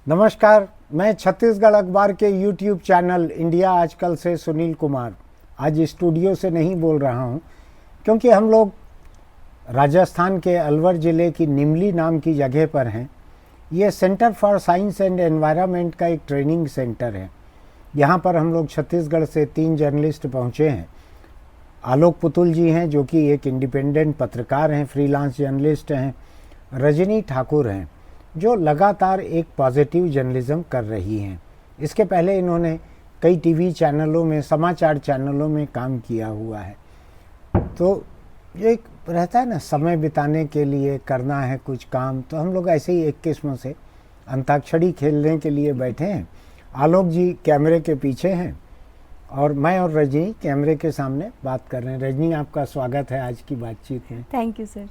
नमस्कार, मैं छत्तीसगढ़ अखबार के यूट्यूब चैनल इंडिया आजकल से सुनील कुमार आज स्टूडियो से नहीं बोल रहा हूं, क्योंकि हम लोग राजस्थान के अलवर ज़िले की निमली नाम की जगह पर हैं। ये centre for science and environment का एक ट्रेनिंग सेंटर है। यहाँ पर हम लोग छत्तीसगढ़ से 3 जर्नलिस्ट पहुँचे हैं। आलोक पुतुल जी हैं, जो कि एक इंडिपेंडेंट पत्रकार हैं, फ्रीलांस जर्नलिस्ट हैं। रजनी ठाकुर हैं, जो लगातार एक पॉजिटिव जर्नलिज्म कर रही हैं। इसके पहले इन्होंने कई टीवी चैनलों में, समाचार चैनलों में काम किया हुआ है। तो ये एक रहता है ना, समय बिताने के लिए करना है कुछ काम, तो हम लोग ऐसे ही एक किस्म से अंताक्षरी खेलने के लिए बैठे हैं। आलोक जी कैमरे के पीछे हैं और मैं और रजनी कैमरे के सामने बात कर रहे हैं। रजनी, आपका स्वागत है आज की बातचीत में। Thank you sir.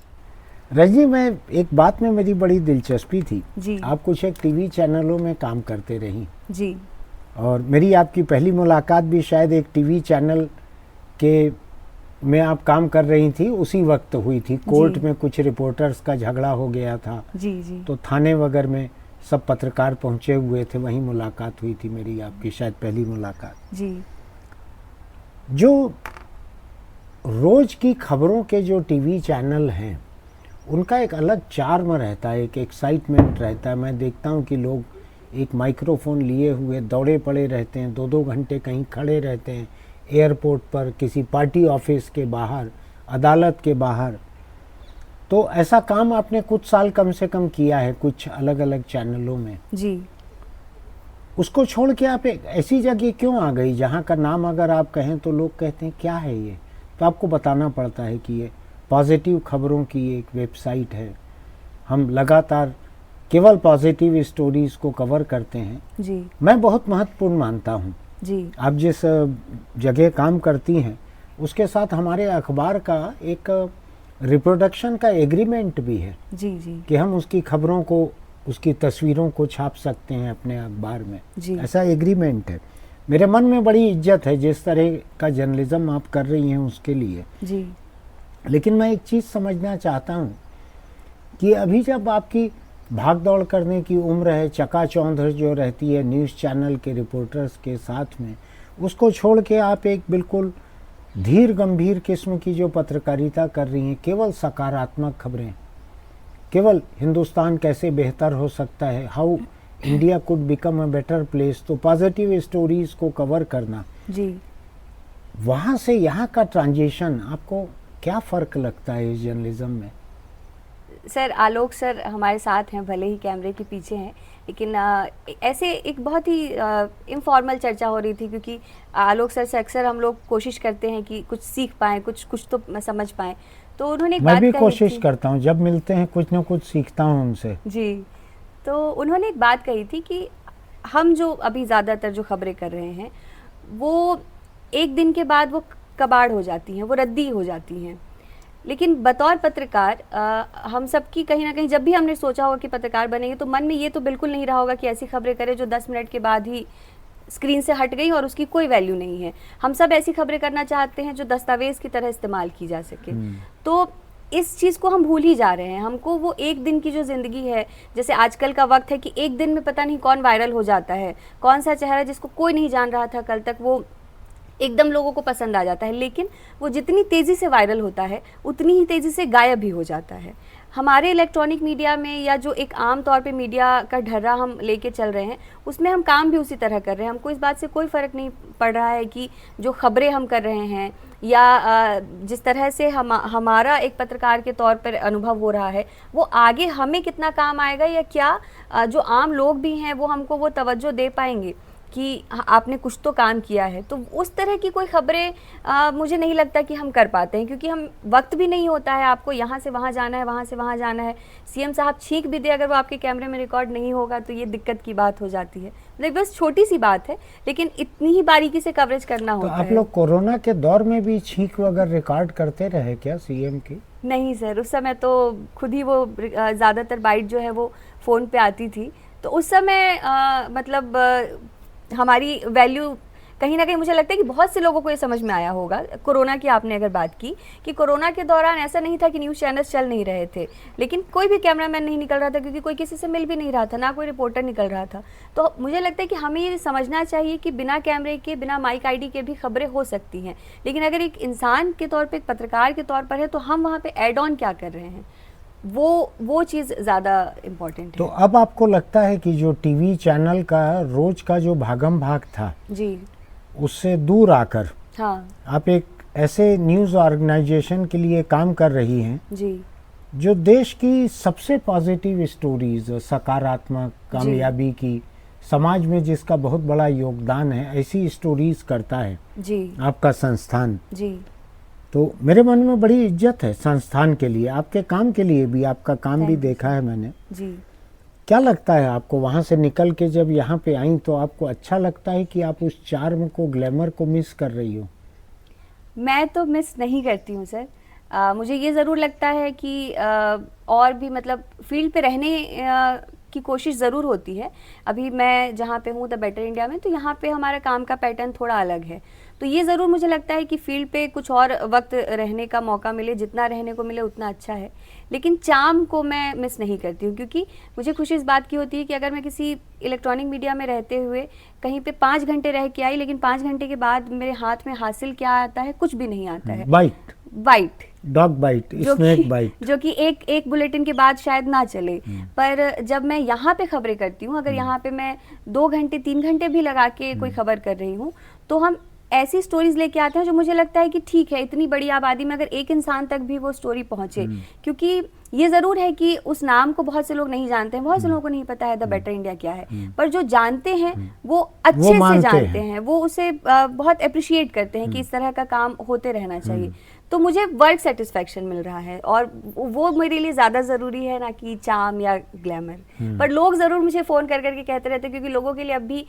रजनी, मैं एक बात में मेरी बड़ी दिलचस्पी थी जी। आप कुछ एक टीवी चैनलों में काम करते रही जी। और मेरी आपकी पहली मुलाकात भी शायद एक टीवी चैनल के में आप काम कर रही थी, उसी वक्त हुई थी। कोर्ट में कुछ रिपोर्टर्स का झगड़ा हो गया था। जी जी। तो थाने वगैरह में सब पत्रकार पहुंचे हुए थे, वहीं मुलाकात हुई थी मेरी आपकी, शायद पहली मुलाकात। जी। जो रोज की खबरों के जो टीवी चैनल हैं, उनका एक अलग चार्म रहता है, एक एक्साइटमेंट रहता है। मैं देखता हूँ कि लोग एक माइक्रोफोन लिए हुए दौड़े पड़े रहते हैं, 2-2 घंटे कहीं खड़े रहते हैं, एयरपोर्ट पर, किसी पार्टी ऑफिस के बाहर, अदालत के बाहर। तो ऐसा काम आपने कुछ साल कम से कम किया है कुछ अलग अलग चैनलों में। जी। उसको छोड़ के आप एक ऐसी जगह क्यों आ गई जहाँ का नाम अगर आप कहें तो लोग कहते हैं क्या है ये, तो आपको बताना पड़ता है कि ये पॉजिटिव खबरों की एक वेबसाइट है। हम लगातार केवल पॉजिटिव स्टोरीज को कवर करते हैं। जी। मैं बहुत महत्वपूर्ण मानता हूँ। जी। आप जिस जगह काम करती हैं उसके साथ हमारे अखबार का एक रिप्रोडक्शन का एग्रीमेंट भी है। जी जी। कि हम उसकी खबरों को, उसकी तस्वीरों को छाप सकते हैं अपने अखबार में। जी। ऐसा एग्रीमेंट है। मेरे मन में बड़ी इज्जत है जिस तरह का जर्नलिज्म आप कर रही हैं उसके लिए। जी। लेकिन मैं एक चीज़ समझना चाहता हूँ कि अभी जब आपकी भाग दौड़ करने की उम्र है, चकाचौंध जो रहती है न्यूज़ चैनल के रिपोर्टर्स के साथ में, उसको छोड़ के आप एक बिल्कुल धीर गंभीर किस्म की जो पत्रकारिता कर रही हैं, केवल सकारात्मक खबरें, केवल हिंदुस्तान कैसे बेहतर हो सकता है, how India could become a better place, तो पॉजिटिव स्टोरीज को कवर करना। जी। वहाँ से यहाँ का ट्रांजिशन आपको क्या फ़र्क लगता है इस जर्नलिज्म में? सर, आलोक सर हमारे साथ हैं, भले ही कैमरे के पीछे हैं, लेकिन ऐसे एक बहुत ही इनफॉर्मल चर्चा हो रही थी, क्योंकि आलोक सर से अक्सर हम लोग कोशिश करते हैं कि कुछ सीख पाएँ, कुछ तो समझ पाएँ। तो उन्होंने एक मैं बात भी कही कोशिश थी। करता हूँ, जब मिलते हैं कुछ न कुछ सीखता हूँ उनसे। जी। तो उन्होंने एक बात कही थी कि हम जो अभी ज़्यादातर जो खबरें कर रहे हैं, वो एक दिन के बाद वो कबाड़ हो जाती हैं, वो रद्दी हो जाती हैं। लेकिन बतौर पत्रकार हम सब की कहीं ना कहीं, जब भी हमने सोचा होगा कि पत्रकार बनेंगे, तो मन में ये तो बिल्कुल नहीं रहा होगा कि ऐसी खबरें करें जो 10 मिनट के बाद ही स्क्रीन से हट गई और उसकी कोई वैल्यू नहीं है। हम सब ऐसी खबरें करना चाहते हैं जो दस्तावेज की तरह इस्तेमाल की जा सके। तो इस चीज़ को हम भूल ही जा रहे हैं। हमको वो एक दिन की जो ज़िंदगी है, जैसे आजकल का वक्त है कि एक दिन में पता नहीं कौन वायरल हो जाता है, कौन सा चेहरा जिसको कोई नहीं जान रहा था कल तक, वो एकदम लोगों को पसंद आ जाता है। लेकिन वो जितनी तेज़ी से वायरल होता है, उतनी ही तेज़ी से गायब भी हो जाता है। हमारे इलेक्ट्रॉनिक मीडिया में, या जो एक आम तौर पे मीडिया का ढर्रा हम लेके चल रहे हैं, उसमें हम काम भी उसी तरह कर रहे हैं। हमको इस बात से कोई फ़र्क नहीं पड़ रहा है कि जो खबरें हम कर रहे हैं, या जिस तरह से हमारा एक पत्रकार के तौर पर अनुभव हो रहा है, वो आगे हमें कितना काम आएगा, या क्या जो आम लोग भी हैं वो हमको वो तवज्जो दे पाएंगे कि आपने कुछ तो काम किया है। तो उस तरह की कोई खबरें मुझे नहीं लगता कि हम कर पाते हैं, क्योंकि हम वक्त भी नहीं होता है। आपको यहाँ से वहाँ जाना है, वहाँ से वहाँ जाना है। सीएम साहब छींक भी दे, अगर वो आपके कैमरे में रिकॉर्ड नहीं होगा तो ये दिक्कत की बात हो जाती है। मतलब बस छोटी सी बात है, लेकिन इतनी ही बारीकी से कवरेज करना होता है। तो आप लोग कोरोना के दौर में भी छींक वगैरह रिकॉर्ड करते रहे क्या सीएम की? नहीं सर, उस समय तो खुद ही वो ज़्यादातर बाइट जो है वो फ़ोन पे आती थी। तो उस समय मतलब हमारी वैल्यू कहीं ना कहीं मुझे लगता है कि बहुत से लोगों को ये समझ में आया होगा। कोरोना की आपने अगर बात की कि कोरोना के दौरान ऐसा नहीं था कि न्यूज़ चैनल्स चल नहीं रहे थे, लेकिन कोई भी कैमरामैन नहीं निकल रहा था क्योंकि कोई किसी से मिल भी नहीं रहा था, ना कोई रिपोर्टर निकल रहा था। तो मुझे लगता है कि हमें ये समझना चाहिए कि बिना कैमरे के, बिना माइक आईडी के भी खबरें हो सकती हैं, लेकिन अगर एक इंसान के तौर पर, एक पत्रकार के तौर पर है, तो हम वहाँ पर एड ऑन क्या कर रहे हैं, वो चीज़ ज़्यादा इम्पोर्टेंट है। तो अब आपको लगता है कि जो टीवी चैनल का रोज का जो भागम भाग था जी, उससे दूर आकर हाँ आप एक ऐसे न्यूज़ ऑर्गेनाइजेशन के लिए काम कर रही हैं जी, जो देश की सबसे पॉजिटिव स्टोरीज, सकारात्मक कामयाबी की, समाज में जिसका बहुत बड़ा योगदान है, ऐसी स्टोरीज करता है जी, आपका संस्थान। जी, तो मेरे मन में बड़ी इज्जत है संस्थान के लिए, आपके काम के लिए भी, आपका काम भी Thank you, देखा है मैंने। जी। क्या लगता है आपको वहाँ से निकल के जब यहाँ पे आई, तो आपको अच्छा लगता है कि आप उस चार्म को, ग्लैमर को मिस कर रही हो? मैं तो मिस नहीं करती हूँ सर। मुझे ये ज़रूर लगता है कि और भी मतलब फील्ड पे रहने की कोशिश ज़रूर होती है। अभी मैं जहाँ पे हूँ द बेटर इंडिया में, तो यहाँ पे हमारा काम का पैटर्न थोड़ा अलग है, तो ये ज़रूर मुझे लगता है कि फील्ड पे कुछ और वक्त रहने का मौका मिले, जितना रहने को मिले उतना अच्छा है, लेकिन चार्म को मैं मिस नहीं करती हूँ, क्योंकि मुझे खुशी इस बात की होती है कि अगर मैं किसी इलेक्ट्रॉनिक मीडिया में रहते हुए कहीं पे 5 घंटे रह के आई, लेकिन 5 घंटे के बाद मेरे हाथ में हासिल क्या आता है, कुछ भी नहीं आता है। Bite, dog bite, snake bite, जो कि एक बुलेटिन के बाद शायद ना चले, पर जब मैं यहाँ पे खबरें करती हूँ, अगर यहाँ पे मैं 2 घंटे 3 घंटे भी लगा के कोई खबर कर रही हूँ, तो हम ऐसी स्टोरीज लेके आते हैं जो मुझे लगता है कि ठीक है, इतनी बड़ी आबादी में अगर एक इंसान तक भी वो स्टोरी पहुंचे, क्योंकि ये जरूर है कि उस नाम को बहुत से लोग नहीं जानते हैं, बहुत से लोगों को नहीं पता है द बेटर इंडिया क्या है, पर जो जानते हैं वो अच्छे से जानते हैं, वो उसे बहुत अप्रिशिएट करते हैं कि इस तरह का काम होते रहना चाहिए। तो मुझे वर्क सेटिस्फेक्शन मिल रहा है, और वो मेरे लिए ज़्यादा ज़रूरी है ना कि चार्म या ग्लैमर। पर लोग ज़रूर मुझे फ़ोन कर करके कहते रहते हैं, क्योंकि लोगों के लिए अभी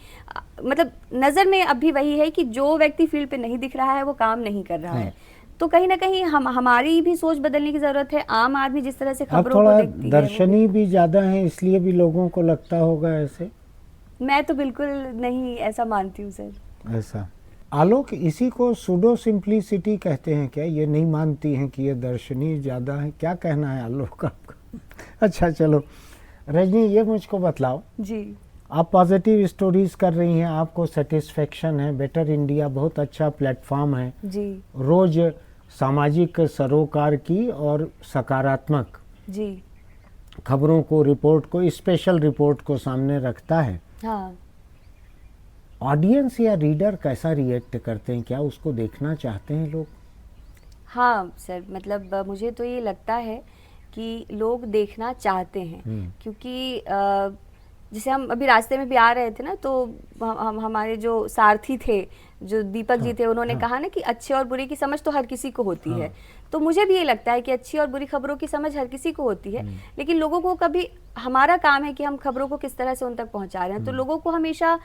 मतलब नज़र में अभी वही है कि जो व्यक्ति फील्ड पे नहीं दिख रहा है वो काम नहीं कर रहा है। तो कहीं ना कहीं हमारी भी सोच बदलने की ज़रूरत है। आम आदमी जिस तरह से खबरों को देखती है, दर्शनी भी ज़्यादा है, इसलिए भी लोगों को लगता होगा ऐसे। मैं तो बिल्कुल नहीं ऐसा मानती हूँ सर। ऐसा आलोक, इसी को सूडो सिंप्लिसिटी कहते हैं क्या? ये नहीं मानती हैं कि ये दर्शनी ज़्यादा है? क्या कहना है आलोक आपका? अच्छा चलो रजनी, ये मुझको बतलाओ जी, आप पॉजिटिव स्टोरीज कर रही हैं, आपको सेटिस्फेक्शन है, बेटर इंडिया बहुत अच्छा प्लेटफॉर्म है जी, रोज सामाजिक सरोकार की और सकारात्मक जी, खबरों को, रिपोर्ट को, स्पेशल रिपोर्ट को सामने रखता है। हाँ, ऑडियंस या रीडर कैसा रिएक्ट करते हैं? क्या उसको देखना चाहते हैं लोग? हाँ सर, मतलब मुझे तो ये लगता है कि लोग देखना चाहते हैं, क्योंकि जैसे हम अभी रास्ते में भी आ रहे थे ना, तो हमारे जो सारथी थे, जो दीपक जी थे, उन्होंने कहा ना कि अच्छे और बुरे की समझ तो हर किसी को होती है। तो मुझे भी ये लगता है कि अच्छी और बुरी खबरों की समझ हर किसी को होती है, लेकिन लोगों को कभी, हमारा काम है कि हम खबरों को किस तरह से उन तक पहुंचा रहे हैं। तो लोगों को हमेशा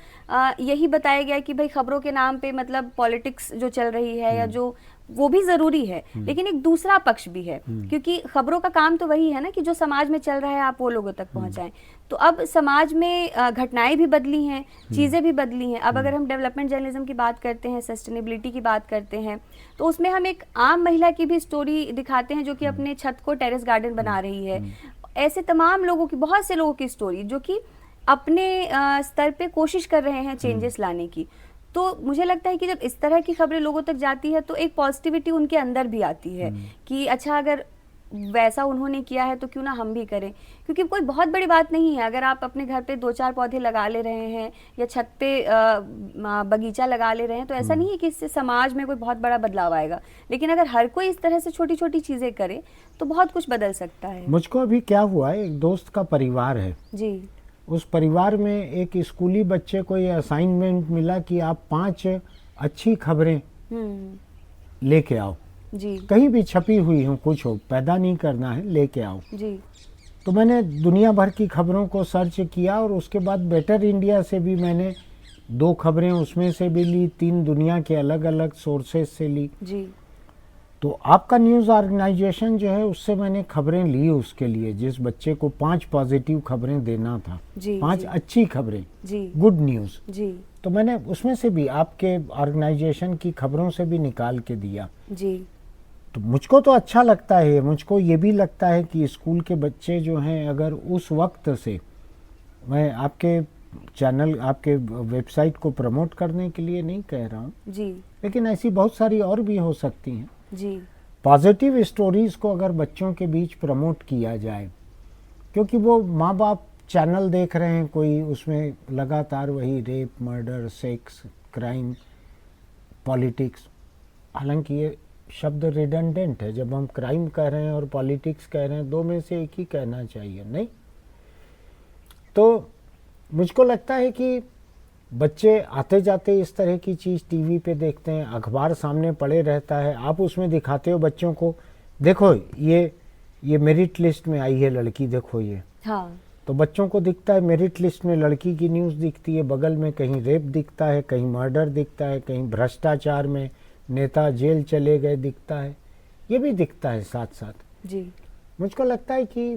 यही बताया गया कि भाई खबरों के नाम पे मतलब पॉलिटिक्स जो चल रही है, या जो वो भी जरूरी है, लेकिन एक दूसरा पक्ष भी है, क्योंकि खबरों का काम तो वही है ना कि जो समाज में चल रहा है आप वो लोगों तक पहुंचाएं। तो अब समाज में घटनाएं भी बदली हैं, चीज़ें भी बदली हैं। अब अगर हम डेवलपमेंट जर्नलिज्म की बात करते हैं, सस्टेनेबिलिटी की बात करते हैं, तो उसमें हम एक आम महिला की भी स्टोरी दिखाते हैं जो कि अपने छत को टेरेस गार्डन बना रही है। ऐसे तमाम लोगों की, बहुत से लोगों की स्टोरी जो कि अपने स्तर पे कोशिश कर रहे हैं चेंजेस लाने की। तो मुझे लगता है कि जब इस तरह की खबरें लोगों तक जाती है तो एक पॉजिटिविटी उनके अंदर भी आती है कि अच्छा, अगर वैसा उन्होंने किया है तो क्यों ना हम भी करें। क्योंकि कोई बहुत बड़ी बात नहीं है अगर आप अपने घर पे 2-4 पौधे लगा ले रहे हैं या छत पे बगीचा लगा ले रहे हैं, तो ऐसा नहीं है कि इससे समाज में कोई बहुत बड़ा बदलाव आएगा। लेकिन अगर हर कोई इस तरह से छोटी छोटी चीज़ें करे तो बहुत कुछ बदल सकता है। मुझको अभी क्या हुआ है, एक दोस्त का परिवार है जी, उस परिवार में एक स्कूली बच्चे को ये असाइनमेंट मिला कि आप 5 अच्छी खबरें लेके आओ, जी, कहीं भी छपी हुई हो, कुछ हो, पैदा नहीं करना है, लेके आओ। जी, तो मैंने दुनिया भर की खबरों को सर्च किया और उसके बाद बेटर इंडिया से भी मैंने 2 खबरें उसमें से भी ली, 3 दुनिया के अलग अलग सोर्सेस से ली। जी, तो आपका न्यूज़ ऑर्गेनाइजेशन जो है उससे मैंने खबरें ली उसके लिए, जिस बच्चे को 5 पॉजिटिव खबरें देना था, जी 5 जी अच्छी खबरें, जी गुड न्यूज़, जी तो मैंने उसमें से भी आपके ऑर्गेनाइजेशन की खबरों से भी निकाल के दिया। जी तो मुझको तो अच्छा लगता है, मुझको ये भी लगता है कि स्कूल के बच्चे जो हैं, अगर उस वक्त से, मैं आपके चैनल, आपके वेबसाइट को प्रमोट करने के लिए नहीं कह रहा हूँ, जी लेकिन ऐसी बहुत सारी और भी हो सकती हैं जी पॉजिटिव स्टोरीज़ को अगर बच्चों के बीच प्रमोट किया जाए, क्योंकि वो माँ बाप चैनल देख रहे हैं, कोई उसमें लगातार वही rape, murder, sex, crime, politics, हालांकि ये शब्द रिडंडेंट है, जब हम क्राइम कह रहे हैं और पॉलिटिक्स कह रहे हैं, दो में से एक ही कहना चाहिए, नहीं? तो मुझको लगता है कि बच्चे आते जाते इस तरह की चीज़ टीवी पे देखते हैं, अखबार सामने पड़े रहता है, आप उसमें दिखाते हो बच्चों को, देखो ये मेरिट लिस्ट में आई है लड़की, देखो ये, हाँ तो बच्चों को दिखता है मेरिट लिस्ट में लड़की की न्यूज़ दिखती है, बगल में कहीं रेप दिखता है, कहीं मर्डर दिखता है, कहीं भ्रष्टाचार में नेता जेल चले गए दिखता है, ये भी दिखता है साथ साथ। जी मुझको लगता है कि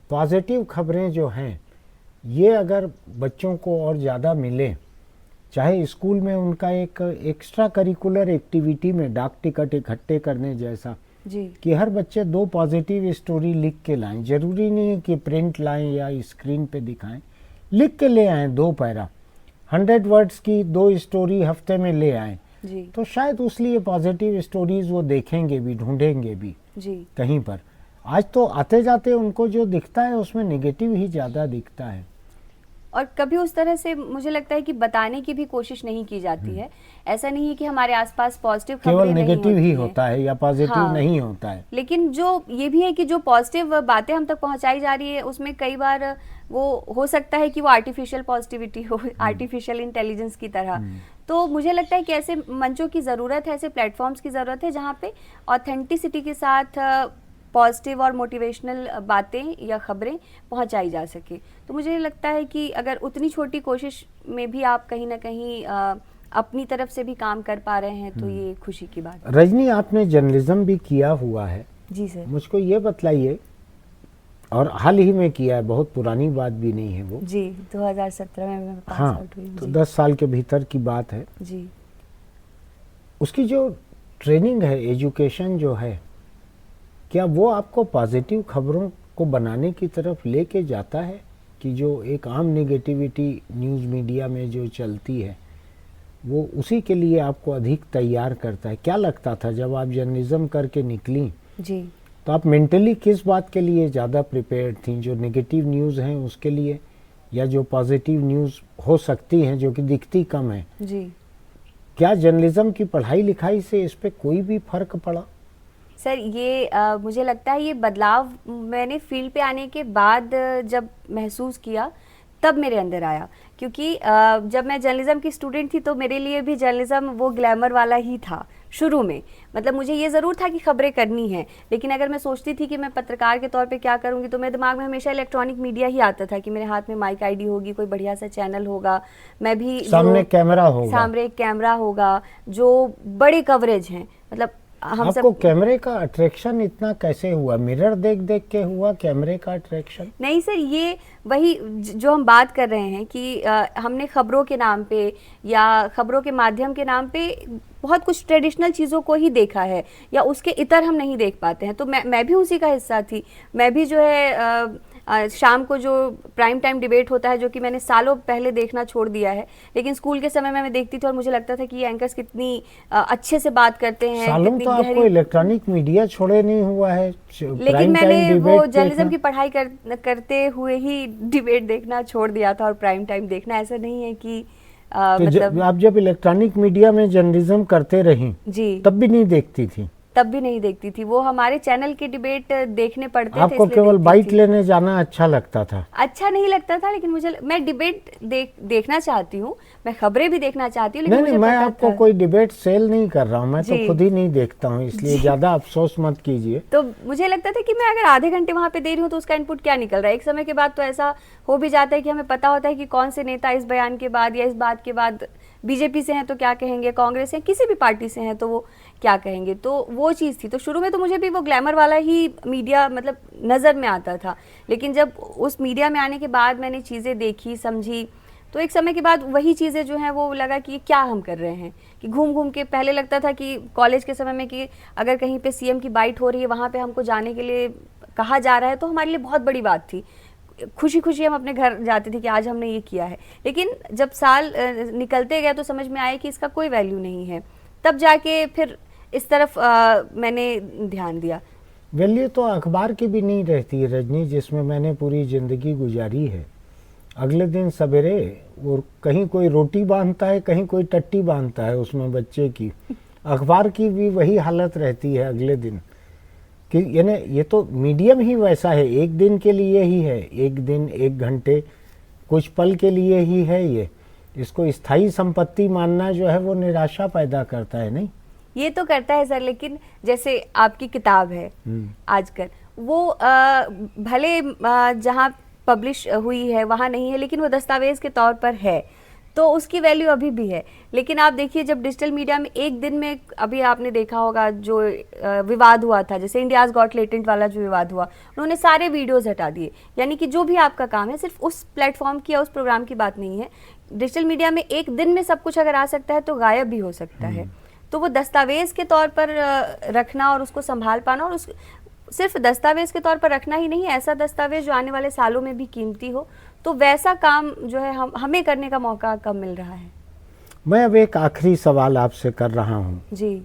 पॉजिटिव खबरें जो हैं, ये अगर बच्चों को और ज़्यादा मिले, चाहे स्कूल में उनका एक एक्स्ट्रा करिकुलर एक्टिविटी में डाक टिकट इकट्ठे करने जैसा, जी कि हर बच्चे 2 पॉजिटिव स्टोरी लिख के लाएं, ज़रूरी नहीं है कि प्रिंट लाएं या स्क्रीन पे दिखाएं, लिख के ले आएं 2 पैरा, 100 वर्ड्स की 2 स्टोरी हफ्ते में ले आएं, जी तो शायद उस लिए पॉजिटिव स्टोरीज वो देखेंगे भी, ढूंढेंगे भी जी कहीं पर। आज तो आते जाते उनको जो दिखता है उसमें नेगेटिव ही ज़्यादा दिखता है। और कभी उस तरह से मुझे लगता है कि बताने की भी कोशिश नहीं की जाती है। ऐसा नहीं है कि हमारे आसपास पॉजिटिव खबरें केवल नहीं नेगेटिव ही होती हैं। होता है या पॉजिटिव हाँ। नहीं होता है। लेकिन जो ये भी है कि जो पॉजिटिव बातें हम तक पहुंचाई जा रही है उसमें कई बार वो हो सकता है कि वो आर्टिफिशियल पॉजिटिविटी हो, आर्टिफिशियल इंटेलिजेंस की तरह। तो मुझे लगता है कि ऐसे मंचों की ज़रूरत है, ऐसे प्लेटफॉर्म्स की ज़रूरत है जहाँ पे ऑथेंटिसिटी के साथ पॉजिटिव और मोटिवेशनल बातें या खबरें पहुंचाई जा सके। तो मुझे लगता है कि अगर उतनी छोटी कोशिश में भी आप कहीं ना कहीं अपनी तरफ से भी काम कर पा रहे हैं तो ये खुशी की बात है। रजनी, आपने जर्नलिज्म भी किया हुआ है। जी सर। मुझको ये बतलाइए, और हाल ही में किया है, बहुत पुरानी बात भी नहीं है वो। जी 2017 में मैं पास हाँ, आउट हुई। तो जी 10 साल के भीतर की बात है। जी उसकी जो ट्रेनिंग है, एजुकेशन जो है, क्या वो आपको पॉजिटिव खबरों को बनाने की तरफ लेके जाता है, कि जो एक आम नेगेटिविटी न्यूज़ मीडिया में जो चलती है वो उसी के लिए आपको अधिक तैयार करता है? क्या लगता था जब आप जर्नलिज्म करके निकली, जी तो आप मेंटली किस बात के लिए ज़्यादा प्रिपेयर्ड थी, जो नेगेटिव न्यूज़ हैं उसके लिए, या जो पॉजिटिव न्यूज़ हो सकती हैं जो कि दिखती कम है? जी क्या जर्नलिज्म की पढ़ाई लिखाई से इस पे कोई भी फर्क पड़ा? सर, ये मुझे लगता है ये बदलाव मैंने फील्ड पे आने के बाद जब महसूस किया तब मेरे अंदर आया, क्योंकि जब मैं जर्नलिज्म की स्टूडेंट थी तो मेरे लिए भी जर्नलिज्म वो ग्लैमर वाला ही था शुरू में। मतलब मुझे ये ज़रूर था कि खबरें करनी है, लेकिन अगर मैं सोचती थी कि मैं पत्रकार के तौर पे क्या करूँगी तो मेरे दिमाग में हमेशा इलेक्ट्रॉनिक मीडिया ही आता था कि मेरे हाथ में माइक आईडी होगी, कोई बढ़िया सा चैनल होगा, मैं भी सामने कैमरा होगा, सामने एक कैमरा होगा, जो बड़े कवरेज हैं। मतलब हम आपको सब कैमरे का अट्रैक्शन इतना कैसे हुआ? मिरर देख देख के हुआ कैमरे का अट्रैक्शन? नहीं सर, ये वही जो हम बात कर रहे हैं कि हमने खबरों के नाम पे या खबरों के माध्यम के नाम पे बहुत कुछ ट्रेडिशनल चीज़ों को ही देखा है या उसके इतर हम नहीं देख पाते हैं। तो मैं भी उसी का हिस्सा थी। मैं भी जो है शाम को जो प्राइम टाइम डिबेट होता है, जो कि मैंने सालों पहले देखना छोड़ दिया है, लेकिन स्कूल के समय में मैं देखती थी और मुझे लगता था कि ये एंकर्स कितनी अच्छे से बात करते हैं, सालों कितनी तो आपको इलेक्ट्रॉनिक मीडिया छोड़े नहीं हुआ है, लेकिन मैंने वो जर्नलिज्म की पढ़ाई करते हुए ही डिबेट देखना छोड़ दिया था और प्राइम टाइम देखना। ऐसा नहीं है कि तो मतलब आप जब इलेक्ट्रॉनिक मीडिया में जर्नलिज्म करते रही जी तब भी नहीं देखती थी? तब भी नहीं देखती थी। वो हमारे चैनल के डिबेट देखने पड़ते थे, आपको इसलिए केवल देखती बाइट थी। लेने जाना अच्छा लगता था? अच्छा नहीं लगता था, लेकिन मैं डिबेट देखना चाहती हूँ, मैं खबरें भी देखना चाहती हूँ, लेकिन नहीं, मुझे मैं पता आपको था। कोई डिबेट सेल नहीं कर रहा हूँ, मैं तो जी। खुद ही नहीं देखता हूँ, इसलिए ज्यादा अफसोस मत कीजिए। तो मुझे लगता था कि मैं अगर आधे घंटे वहां पे दे रही हूँ तो उसका इनपुट क्या निकल रहा है। एक समय के बाद तो ऐसा हो भी जाता है कि हमें पता होता है कि कौन से नेता इस बयान के बाद या इस बात के बाद बीजेपी से हैं तो क्या कहेंगे, कांग्रेस से किसी भी पार्टी से हैं तो वो क्या कहेंगे। तो वो चीज़ थी। तो शुरू में तो मुझे भी वो ग्लैमर वाला ही मीडिया मतलब नज़र में आता था, लेकिन जब उस मीडिया में आने के बाद मैंने चीज़ें देखी समझी, तो एक समय के बाद वही चीज़ें जो हैं वो लगा कि ये क्या हम कर रहे हैं, कि घूम घूम के पहले लगता था कि कॉलेज के समय में कि अगर कहीं पे सीएम की बाइट हो रही है, वहाँ पे हमको जाने के लिए कहा जा रहा है, तो हमारे लिए बहुत बड़ी बात थी। खुशी खुशी हम अपने घर जाते थे कि आज हमने ये किया है। लेकिन जब साल निकलते गए तो समझ में आया कि इसका कोई वैल्यू नहीं है। तब जाके फिर इस तरफ मैंने ध्यान दिया। वैल्यू तो अखबार की भी नहीं रहती है रजनी, जिसमें मैंने पूरी ज़िंदगी गुजारी है। अगले दिन सवेरे वो कहीं कोई रोटी बांधता है, कहीं कोई टट्टी बांधता है उसमें बच्चे की। अखबार की भी वही हालत रहती है अगले दिन, कि यानी ये तो मीडियम ही वैसा है, एक दिन के लिए ही है, एक दिन एक घंटे कुछ पल के लिए ही है। ये इसको स्थायी संपत्ति मानना जो है वो निराशा पैदा करता है। नहीं, ये तो करता है सर, लेकिन जैसे आपकी किताब है आजकल, वो भले जहाँ पब्लिश हुई है वहाँ नहीं है, लेकिन वो दस्तावेज के तौर पर है, तो उसकी वैल्यू अभी भी है। लेकिन आप देखिए जब डिजिटल मीडिया में एक दिन में, अभी आपने देखा होगा जो विवाद हुआ था, जैसे इंडियाज गॉट लेटेंट वाला जो विवाद हुआ, उन्होंने सारे वीडियोस हटा दिए। यानी कि जो भी आपका काम है सिर्फ उस प्लेटफॉर्म की या उस प्रोग्राम की बात नहीं है। डिजिटल मीडिया में एक दिन में सब कुछ अगर आ सकता है तो गायब भी हो सकता है। तो वो दस्तावेज के तौर पर रखना और उसको संभाल पाना, और उस सिर्फ दस्तावेज के तौर पर रखना ही नहीं, ऐसा दस्तावेज जो आने वाले सालों में भी कीमती हो, तो वैसा काम जो है हमें करने का मौका कब मिल रहा है। मैं अब एक आखिरी सवाल आपसे कर रहा हूँ जी।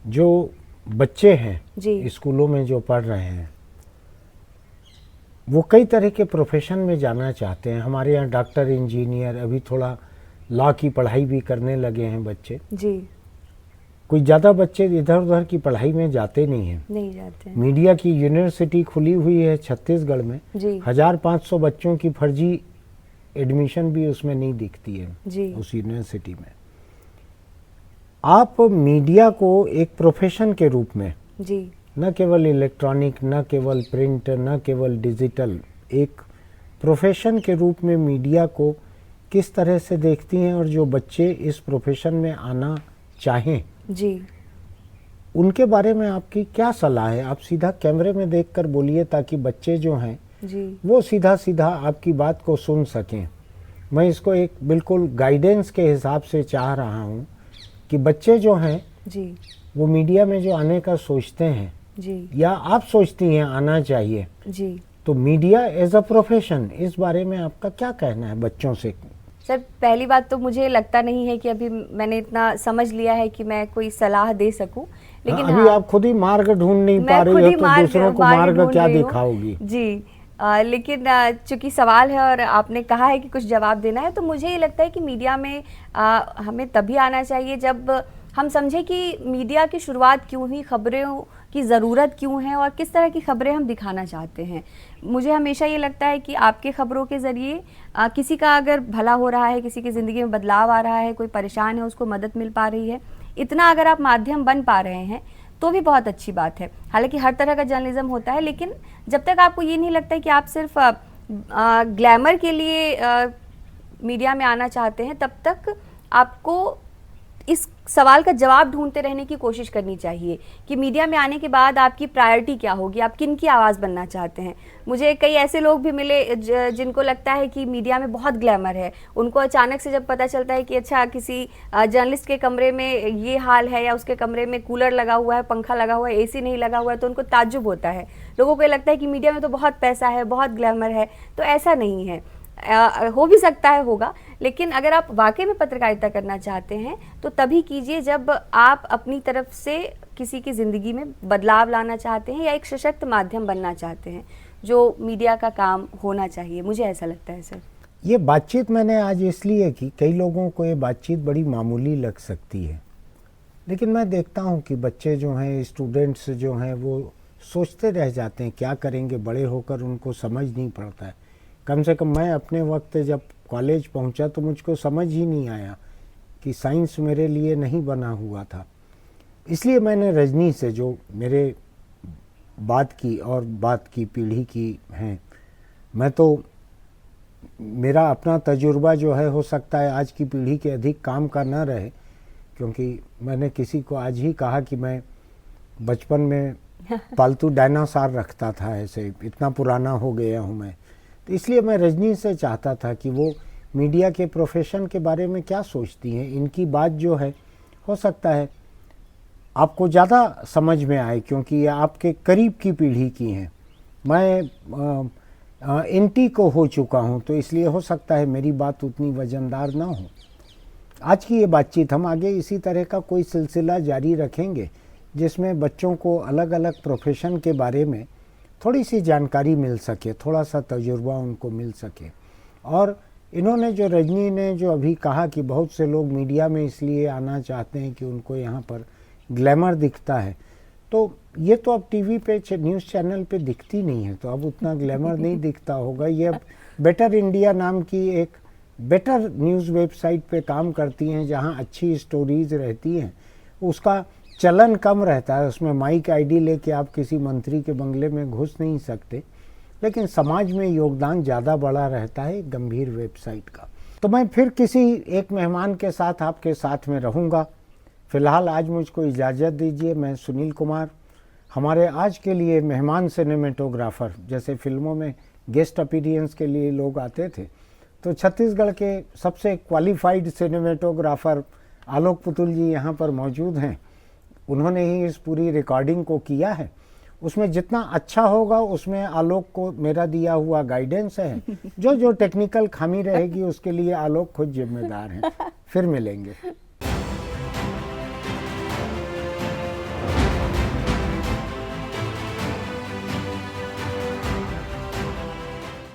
जो बच्चे हैं जी। स्कूलों में जो पढ़ रहे हैं, वो कई तरह के प्रोफेशन में जाना चाहते हैं। हमारे यहाँ डॉक्टर, इंजीनियर, अभी थोड़ा लॉ की पढ़ाई भी करने लगे हैं बच्चे। जी। कोई ज़्यादा बच्चे इधर उधर की पढ़ाई में जाते नहीं हैं। नहीं जाते हैं। मीडिया की यूनिवर्सिटी खुली हुई है छत्तीसगढ़ में, जी। 1500 बच्चों की फर्जी एडमिशन भी उसमें नहीं दिखती है जी। उस यूनिवर्सिटी में। आप मीडिया को एक प्रोफेशन के रूप में, जी, न केवल इलेक्ट्रॉनिक, न केवल प्रिंट, न केवल डिजिटल, एक प्रोफेशन के रूप में मीडिया को किस तरह से देखती हैं, और जो बच्चे इस प्रोफेशन में आना चाहें जी, उनके बारे में आपकी क्या सलाह है? आप सीधा कैमरे में देखकर बोलिए ताकि बच्चे जो हैं जी, वो सीधा सीधा आपकी बात को सुन सकें। मैं इसको एक बिल्कुल गाइडेंस के हिसाब से चाह रहा हूँ कि बच्चे जो हैं जी, वो मीडिया में जो आने का सोचते हैं, जी, या आप सोचती हैं आना चाहिए, जी। तो मीडिया एज अ प्रोफेशन, इस बारे में आपका क्या कहना है बच्चों से? सर, पहली बात तो मुझे लगता नहीं है कि अभी मैंने इतना समझ लिया है कि मैं कोई सलाह दे सकूं, लेकिन अभी आप खुद ही मार्ग ढूंढ नहीं पा रही हो, तो दूसरों को मार्ग क्या दिखाओगी? जी। लेकिन चूंकि सवाल है और आपने कहा है कि कुछ जवाब देना है, तो मुझे ये लगता है कि मीडिया में हमें तभी आना चाहिए जब हम समझें कि मीडिया की शुरुआत क्यों हुई, खबरों की ज़रूरत क्यों है, और किस तरह की खबरें हम दिखाना चाहते हैं। मुझे हमेशा ये लगता है कि आपके खबरों के ज़रिए किसी का अगर भला हो रहा है, किसी की ज़िंदगी में बदलाव आ रहा है, कोई परेशान है, उसको मदद मिल पा रही है, इतना अगर आप माध्यम बन पा रहे हैं तो भी बहुत अच्छी बात है। हालांकि हर तरह का जर्नलिज्म होता है, लेकिन जब तक आपको ये नहीं लगता है कि आप सिर्फ ग्लैमर के लिए मीडिया में आना चाहते हैं, तब तक आपको इस सवाल का जवाब ढूंढते रहने की कोशिश करनी चाहिए कि मीडिया में आने के बाद आपकी प्रायोरिटी क्या होगी, आप किन की आवाज़ बनना चाहते हैं। मुझे कई ऐसे लोग भी मिले जिनको लगता है कि मीडिया में बहुत ग्लैमर है, उनको अचानक से जब पता चलता है कि अच्छा किसी जर्नलिस्ट के कमरे में ये हाल है, या उसके कमरे में कूलर लगा हुआ है, पंखा लगा हुआ है, एसी नहीं लगा हुआ है, तो उनको ताज्जुब होता है। लोगों को ये लगता है कि मीडिया में तो बहुत पैसा है, बहुत ग्लैमर है, तो ऐसा नहीं है। हो भी सकता है, होगा, लेकिन अगर आप वाकई में पत्रकारिता करना चाहते हैं तो तभी कीजिए जब आप अपनी तरफ से किसी की ज़िंदगी में बदलाव लाना चाहते हैं या एक सशक्त माध्यम बनना चाहते हैं, जो मीडिया का काम होना चाहिए। मुझे ऐसा लगता है सर। ये बातचीत मैंने आज इसलिए की, कई लोगों को ये बातचीत बड़ी मामूली लग सकती है, लेकिन मैं देखता हूँ कि बच्चे जो हैं, स्टूडेंट्स जो हैं, वो सोचते रह जाते हैं क्या करेंगे बड़े होकर, उनको समझ नहीं पड़ता है। कम से कम मैं अपने वक्त जब कॉलेज पहुंचा तो मुझको समझ ही नहीं आया कि साइंस मेरे लिए नहीं बना हुआ था। इसलिए मैंने रजनी से, जो मेरे बाद की और बाद की पीढ़ी की हैं, मैं तो मेरा अपना तजुर्बा जो है हो सकता है आज की पीढ़ी के अधिक काम का न रहे, क्योंकि मैंने किसी को आज ही कहा कि मैं बचपन में पालतू डायनासोर रखता था, ऐसे इतना पुराना हो गया हूँ मैं। तो इसलिए मैं रजनी से चाहता था कि वो मीडिया के प्रोफेशन के बारे में क्या सोचती हैं। इनकी बात जो है हो सकता है आपको ज़्यादा समझ में आए, क्योंकि ये आपके करीब की पीढ़ी की हैं। मैं एनटी को हो चुका हूँ, तो इसलिए हो सकता है मेरी बात उतनी वजनदार ना हो। आज की ये बातचीत हम आगे इसी तरह का कोई सिलसिला जारी रखेंगे, जिसमें बच्चों को अलग अलग प्रोफेशन के बारे में थोड़ी सी जानकारी मिल सके, थोड़ा सा तजुर्बा उनको मिल सके। और इन्होंने जो रजनी ने जो अभी कहा कि बहुत से लोग मीडिया में इसलिए आना चाहते हैं कि उनको यहाँ पर ग्लैमर दिखता है, तो ये तो अब टीवी पे न्यूज़ चैनल पे दिखती नहीं है, तो अब उतना ग्लैमर नहीं दिखता होगा। ये अब बेटर इंडिया नाम की एक बेटर न्यूज़ वेबसाइट पे काम करती हैं, जहाँ अच्छी स्टोरीज रहती हैं। उसका चलन कम रहता है, उसमें माइक आईडी लेके आप किसी मंत्री के बंगले में घुस नहीं सकते, लेकिन समाज में योगदान ज़्यादा बड़ा रहता है गंभीर वेबसाइट का। तो मैं फिर किसी एक मेहमान के साथ आपके साथ में रहूँगा। फ़िलहाल आज मुझको इजाज़त दीजिए। मैं सुनील कुमार, हमारे आज के लिए मेहमान सिनेमेटोग्राफ़र, जैसे फिल्मों में गेस्ट अपीयरेंस के लिए लोग आते थे, तो छत्तीसगढ़ के सबसे क्वालिफाइड सिनेमेटोग्राफ़र आलोक पुतुल जी यहाँ पर मौजूद हैं। उन्होंने ही इस पूरी रिकॉर्डिंग को किया है। उसमें जितना अच्छा होगा उसमें आलोक को मेरा दिया हुआ गाइडेंस है। जो टेक्निकल खामी रहेगी उसके लिए आलोक खुद जिम्मेदार हैं। फिर मिलेंगे।